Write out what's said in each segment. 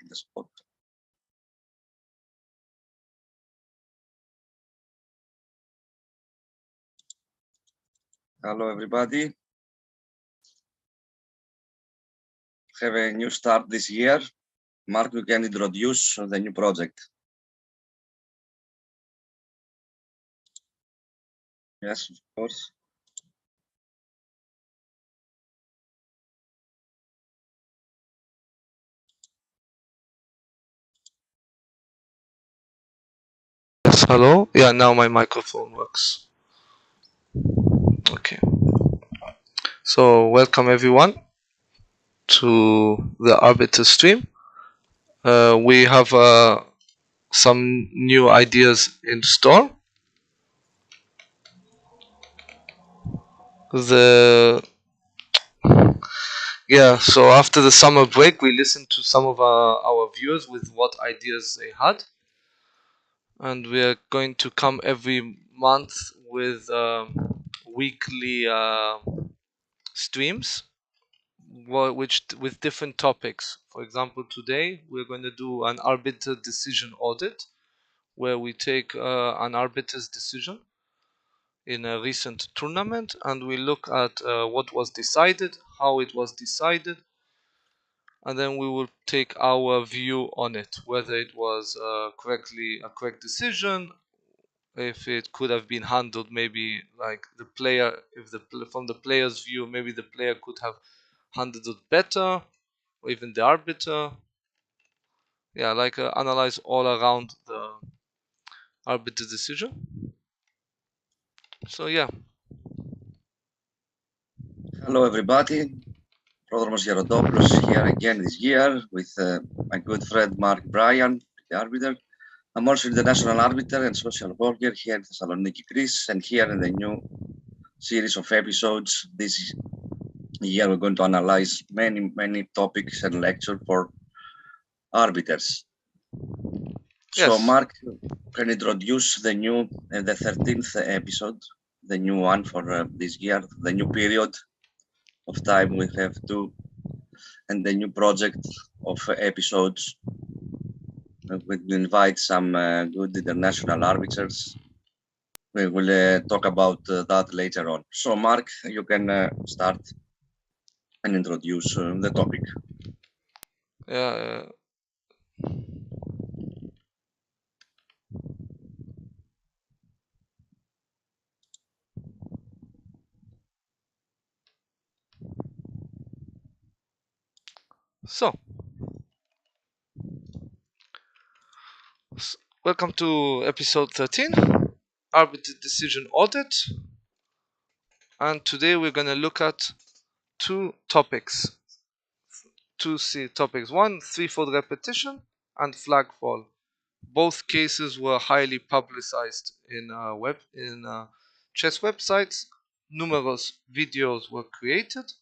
in the spot. Hello, everybody. Have a new start this year. Mark, you can introduce the new project. Yes, of course. Yes, hello. Yeah, now my microphone works. Okay. So, welcome everyone to the Arbiter stream. We have some new ideas in store. So after the summer break, we listened to some of our viewers with what ideas they had, and we are going to come every month with weekly streams which with different topics. For example, today we're going to do an arbiter decision audit, where we take an arbiter's decision in a recent tournament and we look at what was decided, how it was decided, and then we will take our view on it, whether it was a correct decision, if it could have been handled, maybe like the player, from the player's view, maybe the player could have handled it better, or even the arbiter. Yeah, like analyze all around the arbiter decision. So yeah. Hello, everybody. Prodromos Gerontopoulos here again this year with my good friend Mark Bryan, the arbiter. I'm also the national arbiter and social worker here in Thessaloniki, Greece, and here in the new series of episodes this year we're going to analyze many topics and lecture for arbiters. Yes. So Mark can introduce the new the 13th episode, the new one for this year, the new period of time we have to, and the new project of episodes. We invite some good international arbiters. We will talk about that later on. So Mark, you can start and introduce the topic. Yeah. So, welcome to episode 13, arbiter decision audit. And today we're going to look at two topics. Topics. One, threefold repetition and flag fall. Both cases were highly publicized in chess websites. Numerous videos were created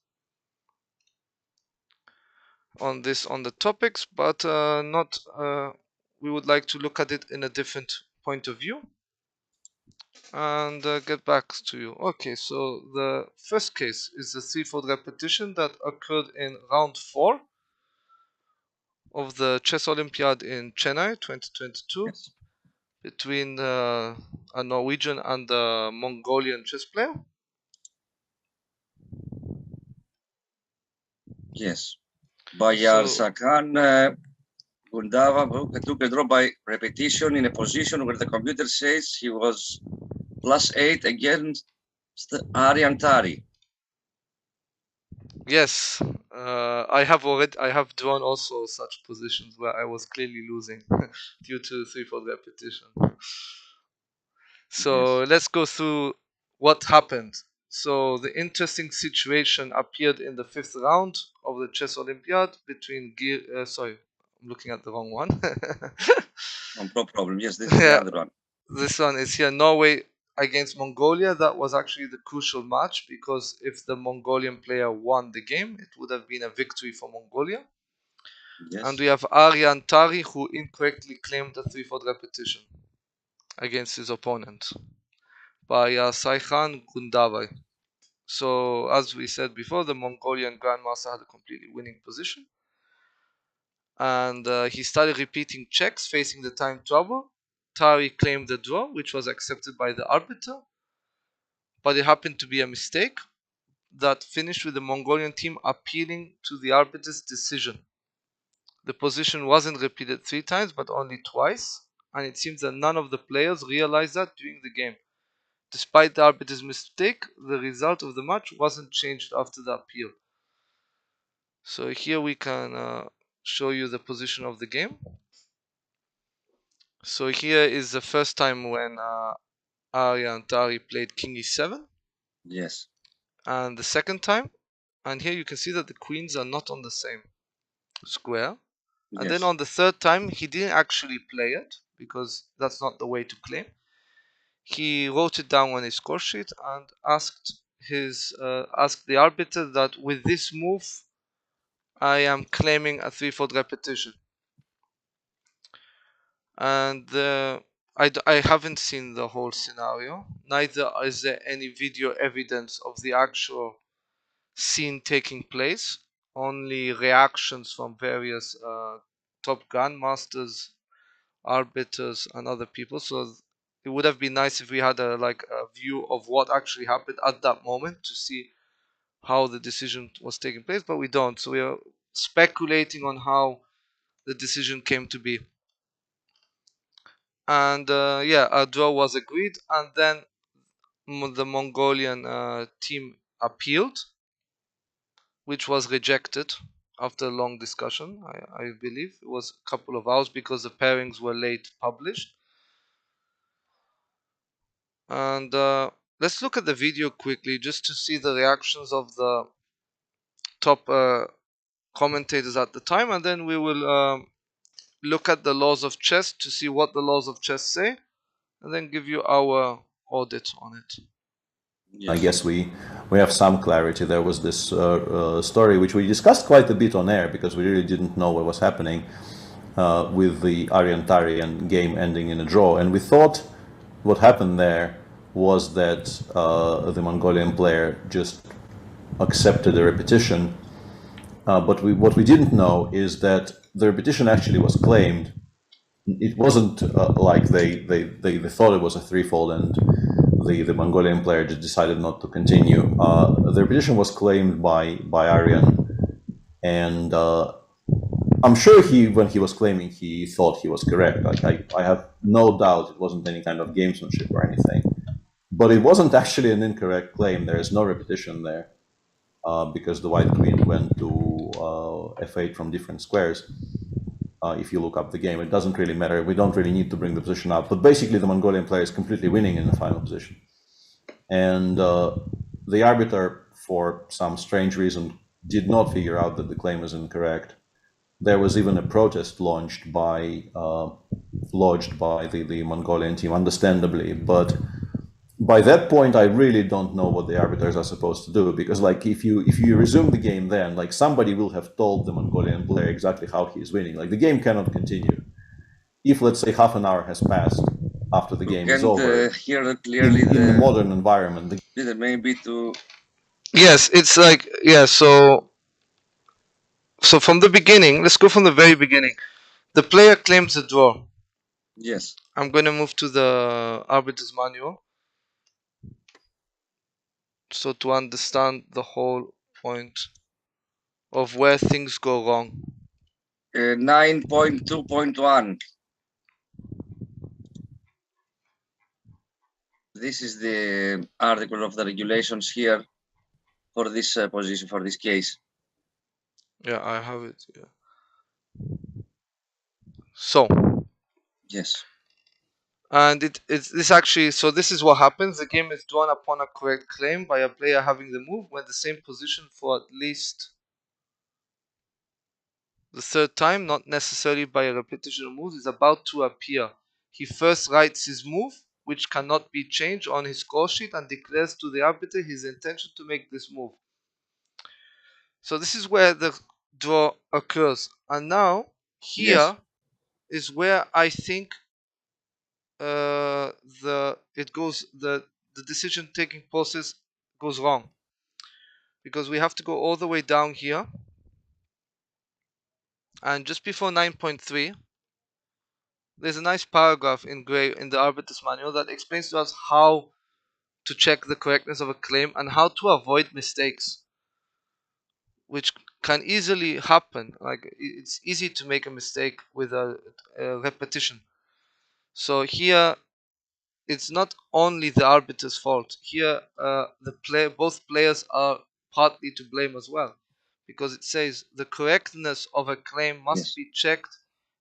on the topics, but not. We would like to look at it in a different point of view and get back to you. Okay, so the first case is the threefold repetition that occurred in round 4 of the Chess Olympiad in Chennai 2022. Yes. Between a Norwegian and a Mongolian chess player. Yes. Bayar Sakan Gundava took a draw by repetition in a position where the computer says he was +8 against Aryan Tari. Yes, I have drawn also such positions where I was clearly losing due to threefold repetition. So Yes. let's go through what happened. So the interesting situation appeared in the 5th round of the Chess Olympiad between I'm looking at the wrong one. No problem. Yes, this is the other one. This one is here, Norway against Mongolia. That was actually the crucial match, because if the Mongolian player won the game, it would have been a victory for Mongolia. Yes. And we have Aryan Tari, who incorrectly claimed a threefold repetition against his opponent by Saikhan Gundavai. So, as we said before, the Mongolian grandmaster had a completely winning position. and he started repeating checks facing the time trouble. Tari claimed the draw, which was accepted by the arbiter, but it happened to be a mistake that finished with the Mongolian team appealing to the arbiter's decision. The position wasn't repeated 3 times but only twice, and it seems that none of the players realized that during the game. Despite the arbiter's mistake, the result of the match wasn't changed after the appeal. So here we can show you the position of the game. So here is the first time when Arya and Tari played King e7. Yes. And the second time, and here you can see that the queens are not on the same square. And then Yes. on the third time, he didn't actually play it because that's not the way to claim. He wrote it down on his score sheet and asked the arbiter that with this move, I am claiming a threefold repetition. And I haven't seen the whole scenario. Neither is there any video evidence of the actual scene taking place. Only reactions from various top grandmasters, arbiters, and other people. So it would have been nice if we had a view of what actually happened at that moment to see how the decision was taking place, but we don't. So we are speculating on how the decision came to be. And yeah, a draw was agreed, and then the Mongolian team appealed, which was rejected after a long discussion. I believe it was a couple of hours because the pairings were late published. And let's look at the video quickly just to see the reactions of the top commentators at the time, and then we will look at the laws of chess to see what the laws of chess say, and then give you our audit on it. Yes. I guess we have some clarity. There was this story which we discussed quite a bit on air because we really didn't know what was happening with the Aryan-Tarian game ending in a draw, and we thought what happened there was that the Mongolian player just accepted the repetition, but what we didn't know is that the repetition actually was claimed. It wasn't like they thought it was a threefold and the Mongolian player just decided not to continue. The repetition was claimed by Aryan, and I'm sure when he was claiming, he thought he was correct. I have no doubt it wasn't any kind of gamesmanship or anything, but it wasn't actually an incorrect claim. There is no repetition there because the white queen went to f8 from different squares. If you look up the game, it doesn't really matter. We don't really need to bring the position up. But basically, the Mongolian player is completely winning in the final position. And the arbiter, for some strange reason, did not figure out that the claim was incorrect. There was even a protest lodged by the Mongolian team, understandably. But by that point, I really don't know what the arbiters are supposed to do, because like if you resume the game, then like somebody will have told the Mongolian player exactly how he is winning. Like the game cannot continue if, let's say, half an hour has passed after the game is over. Hear clearly in the modern environment. Maybe to. Yes, it's like So from the beginning, let's go from the very beginning. The player claims a draw. Yes. I'm going to move to the arbiter's manual. So to understand the whole point of where things go wrong. 9.2.1. This is the article of the regulations here for this position, for this case. Yeah, I have it here. So. Yes. And this actually, so this is what happens. The game is drawn upon a correct claim by a player having the move when the same position for at least the third time, not necessarily by a repetition of moves, is about to appear. He first writes his move, which cannot be changed, on his score sheet and declares to the arbiter his intention to make this move. So this is where the draw occurs. And now, here is where I think the decision taking process goes wrong, because we have to go all the way down here And just before 9.3, there's a nice paragraph in gray in the Arbiters Manual that explains to us how to check the correctness of a claim and how to avoid mistakes, which can easily happen. Like, it's easy to make a mistake with a repetition. So here, it's not only the arbiter's fault. Here, both players are partly to blame as well, because it says the correctness of a claim must be checked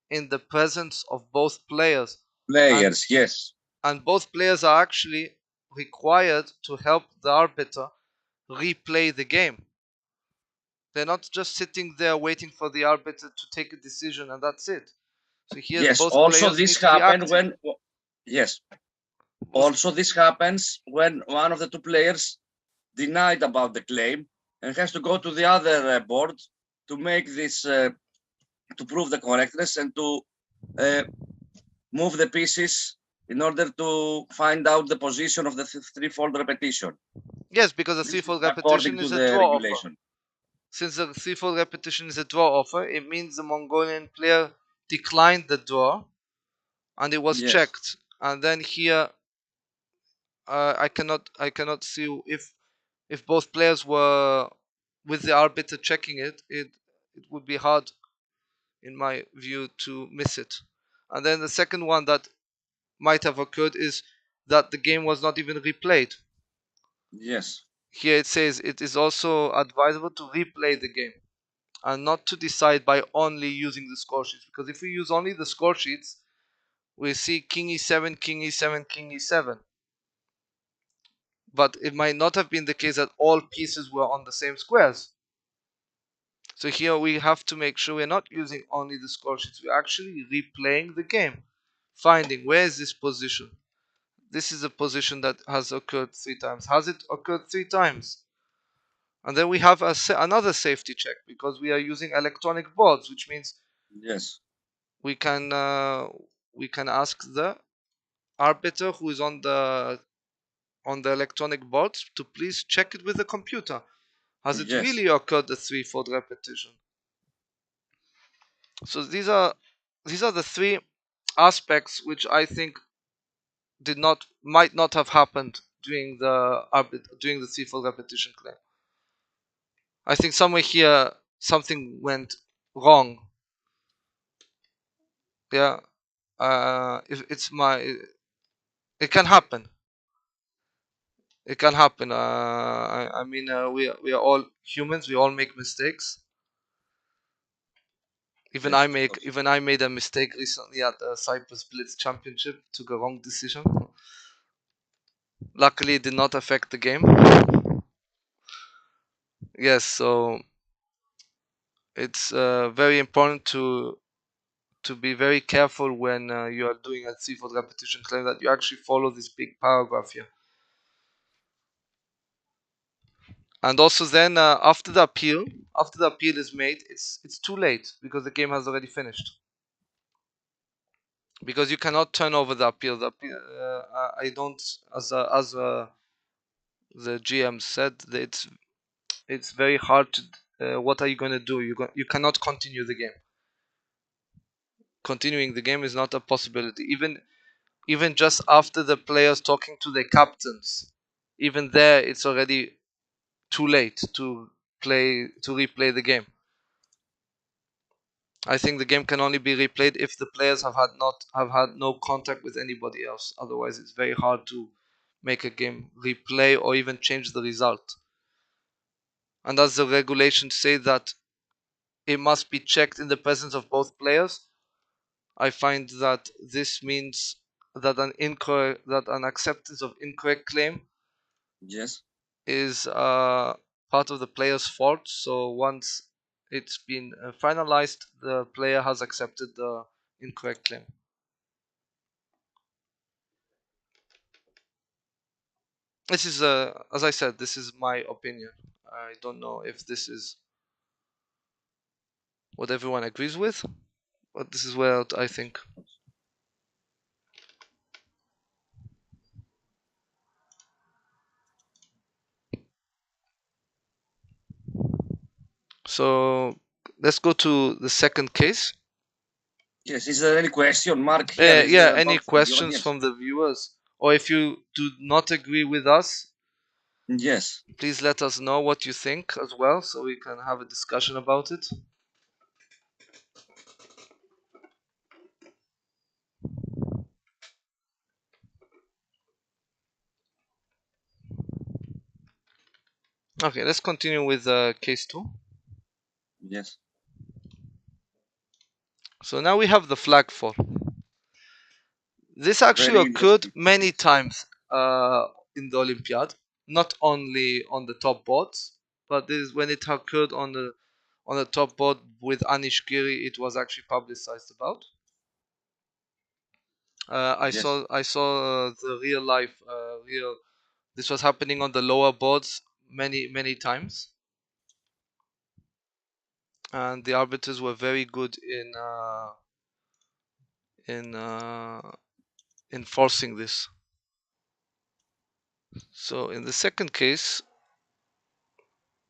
in the presence of both players. Yes. And both players are actually required to help the arbiter replay the game. They're not just sitting there waiting for the arbiter to take a decision and that's it. So here, Yes. both Also, players this need to be happened active. yes. Also, this happens when one of the two players denied about the claim and has to go to the other board to make this, to prove the correctness and to move the pieces in order to find out the position of the threefold repetition. Yes, because the This is threefold according repetition to is a the draw offer. regulation. Since the threefold repetition is a draw offer, it means the Mongolian player declined the draw and it was checked. And then here, I cannot see if both players were with the arbiter checking it, it would be hard in my view to miss it. And then the second one that might have occurred is that the game was not even replayed. Yes. Here it says it is also advisable to replay the game and not to decide by only using the score sheets, because if we use only the score sheets, we see king e7, king e7, king e7. But it might not have been the case that all pieces were on the same squares. So here we have to make sure we're not using only the score sheets, we're actually replaying the game, finding where is this position. This is a position that has occurred 3 times. Has it occurred 3 times? And then we have another safety check, because we are using electronic boards, which means yes, we can ask the arbiter who is on the electronic board to please check it with the computer. Has it really occurred the threefold repetition? So these are the 3 aspects which I think might not have happened during the threefold repetition claim. I think somewhere here something went wrong. Yeah, it can happen. It can happen. I mean, we are all humans. We all make mistakes. Even I made a mistake recently at the Cyprus Blitz Championship. Took a wrong decision. Luckily, it did not affect the game. Yes, so it's very important to be very careful when you are doing a threefold repetition claim, that you actually follow this big paragraph here. And also then after the appeal is made, it's too late, because the game has already finished. Because you cannot turn over the appeal. I don't, as the GM said, that it's very hard to. What are you going to do? You cannot continue the game. Continuing the game is not a possibility. Even just after the players talking to their captains, even there it's already too late to replay the game. I think the game can only be replayed if the players have had no contact with anybody else. Otherwise, it's very hard to make a game replay or even change the result. And as the regulations say that it must be checked in the presence of both players, I find that this means that an acceptance of incorrect claim is part of the player's fault. So once it's been finalized, the player has accepted the incorrect claim. This is as I said, this is my opinion. I don't know if this is what everyone agrees with, but this is what I think. So let's go to the second case. Yes, is there any question, Mark? Here is Yeah, about any the questions audience? from the viewers? Or if you do not agree with us, Yes. please let us know what you think as well, so we can have a discussion about it. Okay, let's continue with case 2. Yes. So now we have the flag fall. This actually Very occurred interesting. many times in the Olympiad, not only on the top boards, but this is when it occurred on the top board with Anish Giri, it was actually publicized about. I Yes. saw the real life this was happening on the lower boards many times, and the arbiters were very good in enforcing this. So in the second case,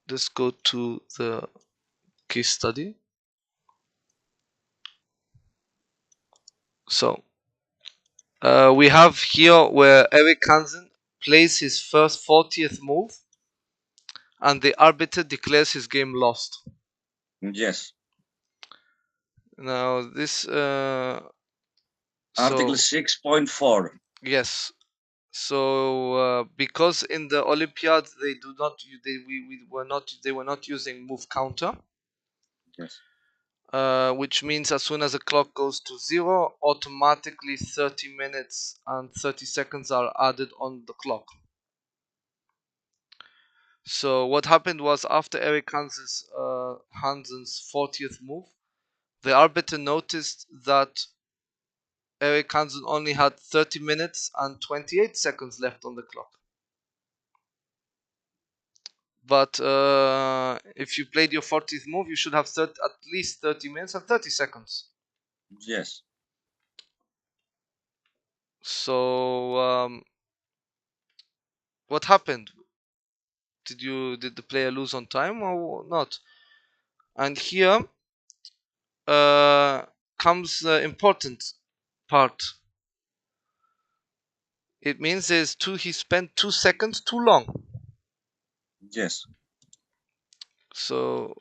let's go to the case study. So we have here where Eric Hansen plays his first 40th move, and the arbiter declares his game lost. Yes. Now this Article 6.4. Yes. So because in the Olympiad they do not they were not using move counter. Yes. Which means as soon as the clock goes to 0, automatically 30 minutes and 30 seconds are added on the clock. So what happened was, after Eric Hansen's 40th move, the arbiter noticed that Eric Hansen only had 30 minutes and 28 seconds left on the clock. But if you played your 40th move, you should have at least 30 minutes and 30 seconds. Yes. So what happened? Did the player lose on time or not? And here comes the important part. It means he spent 2 seconds too long. Yes. So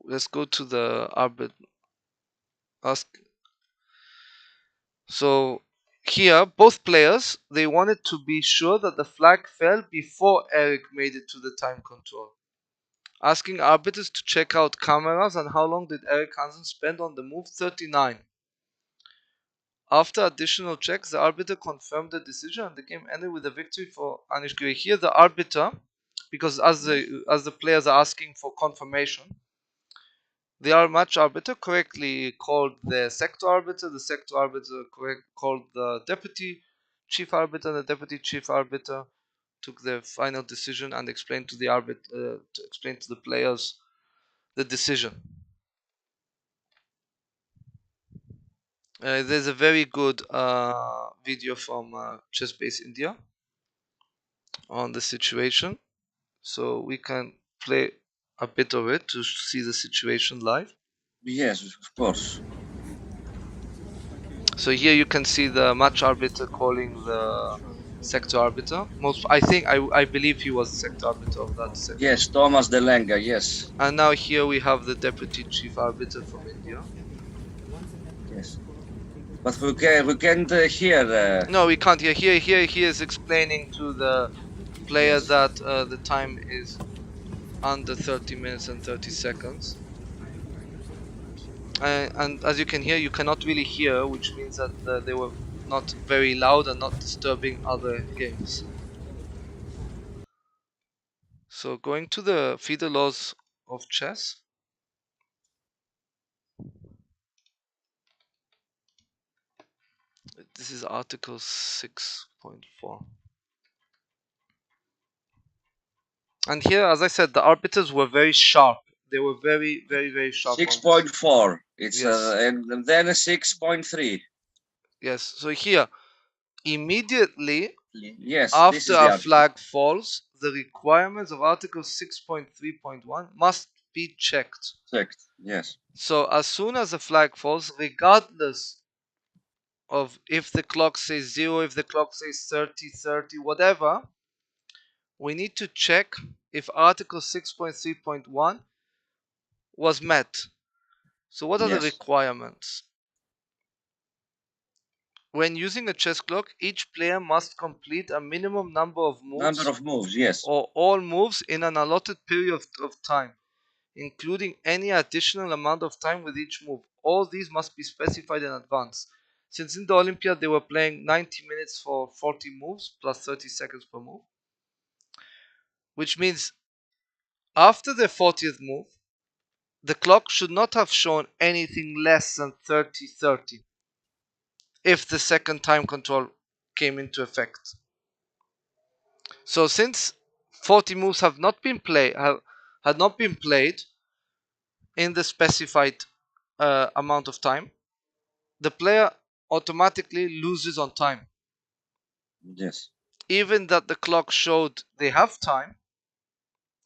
let's go to the arbiter. So here, both players, they wanted to be sure that the flag fell before Eric made it to the time control, asking arbiters to check out cameras and how long did Eric Hansen spend on the move 39. After additional checks, the arbiter confirmed the decision and the game ended with a victory for Anish Giri. Here the arbiter, because as the players are asking for confirmation, the match arbiter correctly called the sector arbiter called the deputy chief arbiter, and the deputy chief arbiter took the final decision and explained to the arbiter to explain to the players the decision. There's a very good video from Chess Base India on the situation, so we can play a bit of it to see the situation live. Yes, of course. So here you can see the match arbiter calling the sector arbiter. I believe he was the sector arbiter of that sector. Yes, Thomas Delenga, yes. And now here we have the deputy chief arbiter from India. Yes. But we can't hear. No, we can't hear. Here he is explaining to the player that the time is under 30 minutes and 30 seconds. And as you can hear, you cannot really hear, which means that they were not very loud and not disturbing other games. So going to the Fide laws of chess. This is article 6.4. And here, as I said, the arbiters were very sharp. They were very sharp. 6.4. It's Yes. And then a 6.3. Yes. So here, immediately Yes, after a flag falls, the requirements of article 6.3.1 must be checked. Checked, yes. So as soon as the flag falls, regardless of if the clock says 0, if the clock says 30, 30, whatever, we need to check if Article 6.3.1 was met. So what are the Yes. requirements? When using a chess clock, each player must complete a minimum number of moves, Yes. or all moves in an allotted period of time, including any additional amount of time with each move. All these must be specified in advance. Since in the Olympiad they were playing 90 minutes for 40 moves plus 30 seconds per move, which means after the 40th move, the clock should not have shown anything less than 30-30 if the second time control came into effect. So since 40 moves had not been played in the specified amount of time, the player automatically loses on time. Yes. Even that the clock showed they have time,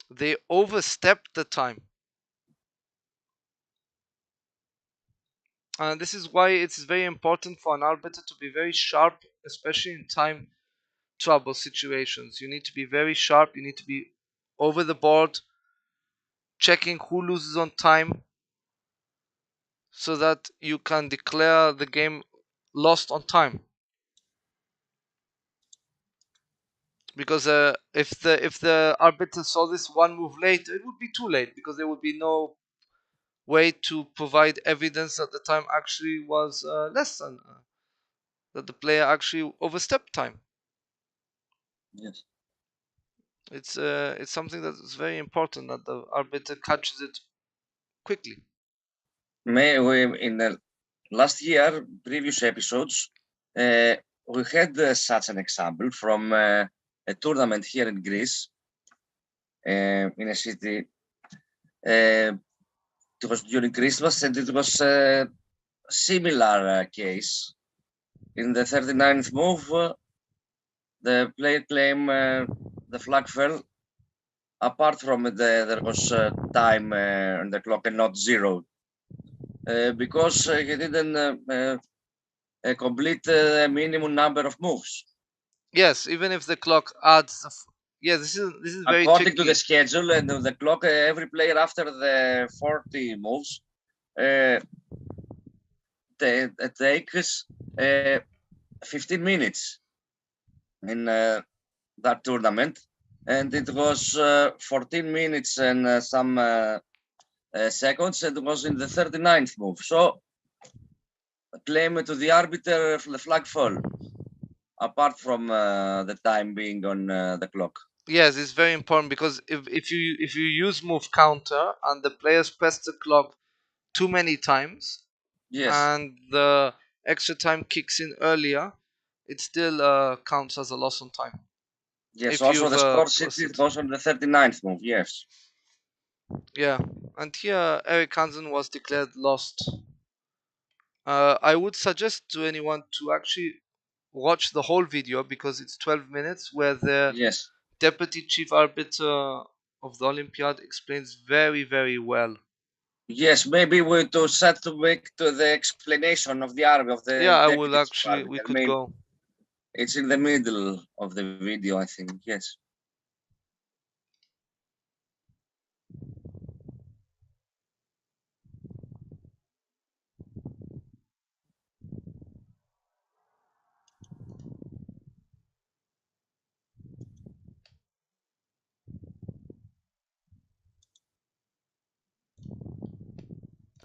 they overstepped the time. And this is why it's very important for an arbiter to be very sharp, especially in time trouble situations. You need to be very sharp, you need to be over the board, checking who loses on time, so that you can declare the game lost on time. Because if the arbiter saw this one move late, it would be too late, because there would be no way to provide evidence that the time actually was less than that the player actually overstepped time. Yes. It's something that is very important, that the arbiter catches it quickly. In the last year, previous episodes, we had such an example from a tournament here in Greece, in a city. It was during Christmas, and it was a similar case. In the 39th move, the player claimed the flag fell. Apart from there was time on the clock and not 0, because he didn't complete a minimum number of moves. Yes, even if the clock adds. This is very according tricky. To the schedule and the clock. Every player after the 40 moves takes 15 minutes in that tournament, and it was 14 minutes and some seconds, and it was in the 39th move. So claim to the arbiter the flag fall, apart from the time being on the clock. Yes, it's very important, because if you use move counter and the players press the clock too many times, yes, and the extra time kicks in earlier, it still counts as a loss on time. Yes, if also the score sheet goes on the 39th move. Yes. Yeah, and here Eric Hansen was declared lost. I would suggest to anyone to actually watch the whole video, because it's 12 minutes, where the Yes. Deputy Chief Arbiter of the Olympiad explains very, very well. Yes, maybe we to set to make to the explanation of the arbiter of the. Yeah, I will actually. We could go. It's in the middle of the video, I think. Yes.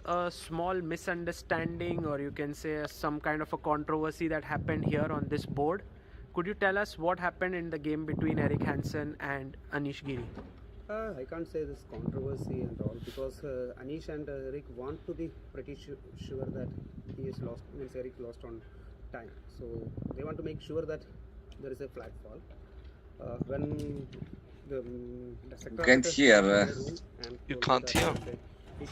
A small misunderstanding, or you can say some kind of a controversy that happened here on this board. Could you tell us what happened in the game between Eric Hansen and Anish Giri? I can't say this controversy and all, because Anish and Eric want to be pretty sure that he is lost, means Eric lost on time. So they want to make sure that there is a flag fall. When the sector you can't hear. You can't hear.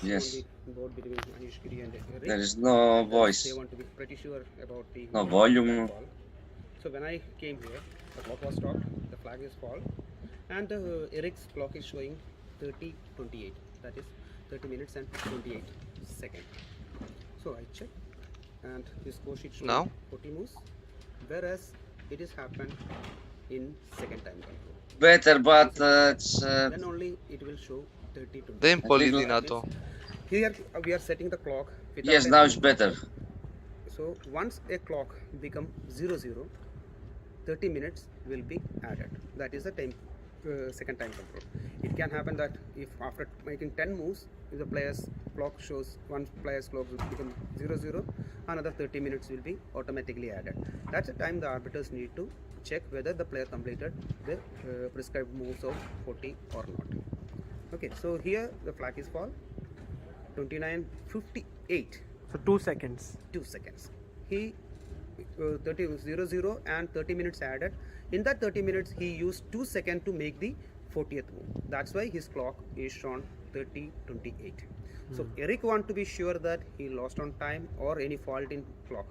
Yes. Board between Anish Giri and Eric, there is no voice. They want to be pretty sure about the no volume. fall. So when I came here, the clock was stopped, the flag is fall, and Eric's clock is showing 30:28. That is 30 minutes and 28 seconds. So I check, and the score sheet shows Now? 40 moves, whereas it is happened in second time control. Better, but it's Then only it will show 30 to Δεν πολύ think- δυνατό. Here we are setting the clock. without yes, any now it's control. better. So once a clock become 00, 30 minutes will be added. That is the time, second time control. It can happen that if after making 10 moves, if the player's clock shows one player's clock will become 00, another 30 minutes will be automatically added. That's the time the arbiters need to check whether the player completed the prescribed moves of 40 or not. Okay, so here the flag is for 29:58. So 2 seconds. 2 seconds. He 00 and 30 minutes added. In that 30 minutes, he used 2 seconds to make the 40th move. That's why his clock is shown 30:28. So Eric want to be sure that he lost on time or any fault in clock.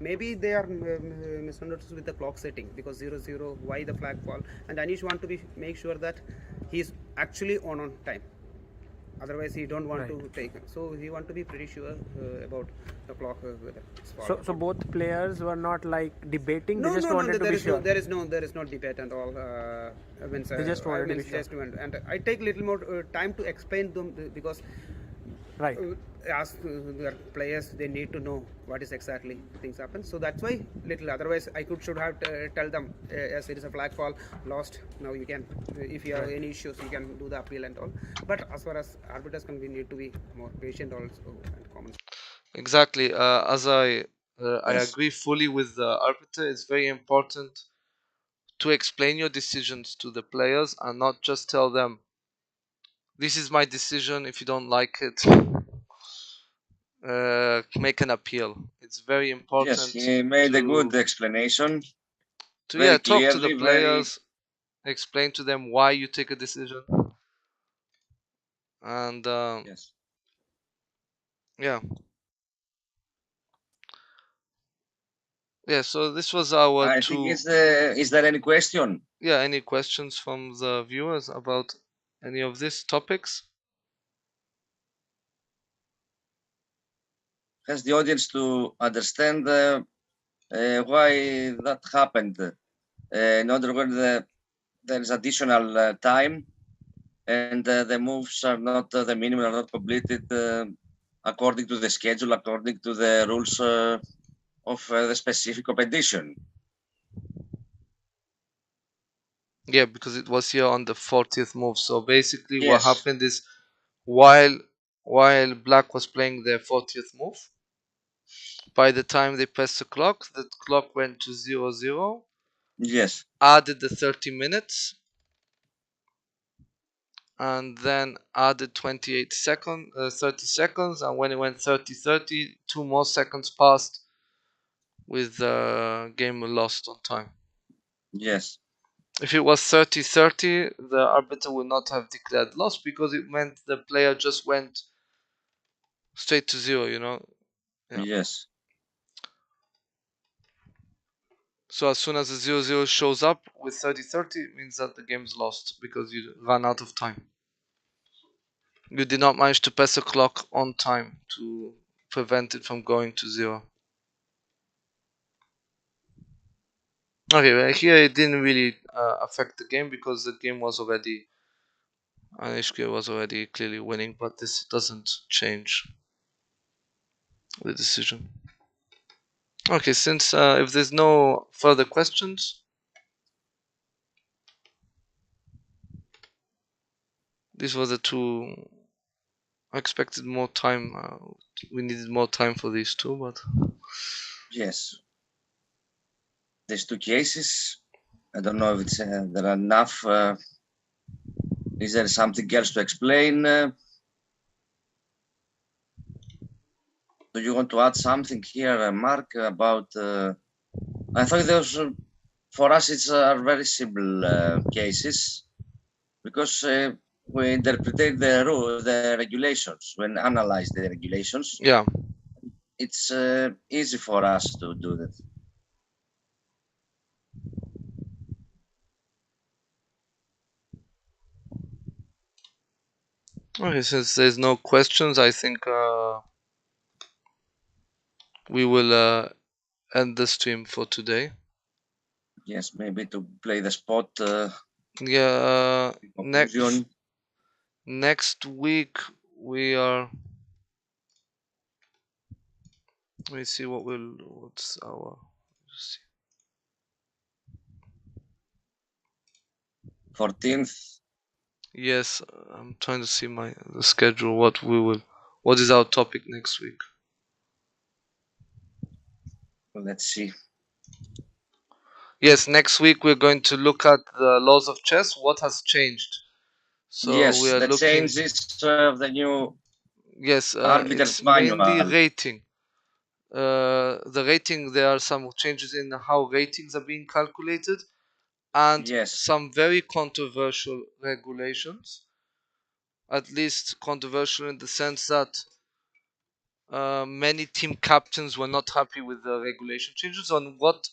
Maybe they are misunderstood with the clock setting because 00, why the flag fall, and Anish want to be make sure that he is actually on time. Otherwise, he don't want to take it. So he want to be pretty sure about the clock whether it's fault. So both players were not like debating. No, they just wanted to there be is sure. there is no debate and all. They just wanted to be sure. And I take little more time to explain them because Right. as the players, they need to know what is exactly things happen. So that's why little. Otherwise, I should have tell them yes, it is a flag fall, lost. Now you can, if you have any issues, you can do the appeal and all. But as far as arbiters can, we need to be more patient also and common. Exactly. As I Yes. agree fully with the arbiter. It's very important to explain your decisions to the players and not just tell them, "This is my decision. If you don't like it, make an appeal." It's very important. Yes, he made a to- good explanation. to very talk to the clearly, players, explain to them why you take a decision, and Yes. yeah. So this was our I think is there any question? any questions from the viewers about any of these topics? Has the audience to understand why that happened? In other words, there is additional time, and the moves are not the minimum, are not completed according to the schedule, according to the rules of the specific competition. Yeah, because it was here on the 40th move. So basically, what Yes. happened is while black was playing their 40th move, by the time they pressed the clock went to 00, Yes. added the 30 minutes, and then added 30 seconds, and when it went 30-30, 2 more seconds passed with the game lost on time. Yes. If it was 30-30, the arbiter would not have declared loss because it meant the player just went straight to 0, Yeah. Yes. So as soon as the 0-0 shows up with 30-30, it means that the game's lost because you ran out of time. You did not manage to press the clock on time to prevent it from going to 0. Okay, well, here it didn't really affect the game because the game was already, Anishka was already clearly winning, but this doesn't change the decision. Okay, since if there's no further questions, these were the two. I expected more time. We needed more time for these two, but Yes. There's 2 cases. I don't know if it's there are enough. Is there something else to explain? Do you want to add something here, Mark, about? I thought those for us it's very simple cases because we interpret the regulations when analyze the regulations. yeah. It's easy for us to do that. Okay, since there's no questions, I think we will end the stream for today. Yes, maybe to play the spot. Yeah. Conclusion. Next week we are. Let me see what's our. See. 14th. Yes, I'm trying to see the schedule. What is our topic next week? Let's see. Yes, next week we're going to look at the laws of chess. What has changed? So yes, we are the looking. changes of the new. Yes, arbiters it's mainly manual. rating. The rating. There are some changes in how ratings are being calculated, and Yes. some very controversial regulations. At least controversial in the sense that many team captains were not happy with the regulation changes on what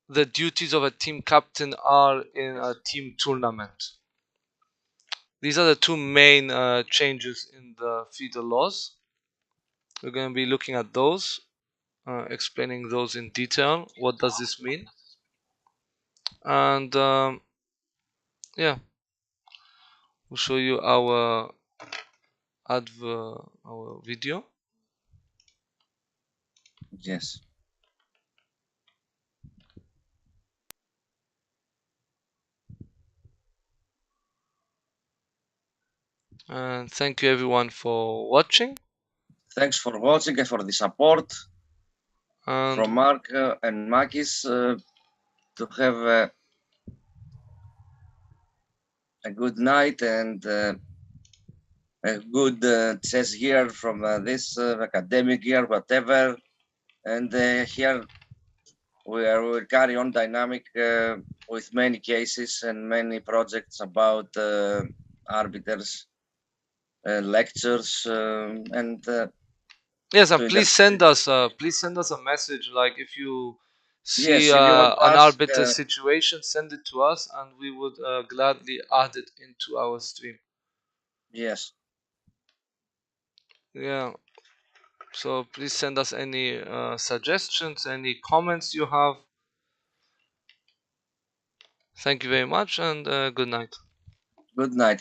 the duties of a team captain are in a team tournament. These are the two main changes in the Fide laws. We're going to be looking at those, explaining those in detail. What does this mean? And yeah, we'll show you our video. Yes. And thank you everyone for watching. Thanks for watching and for the support And from Mark and Makis to have a good night and a good chess year from this academic year, whatever. And here we'll carry on dynamic with many cases and many projects about arbiters, lectures, and yes, and to please send us a message. Like if you see yes, if you want to an ask, arbiter situation, send it to us, and we would gladly add it into our stream. yes. Yeah. So please send us any suggestions, any comments you have. Thank you very much, and good night. Good night.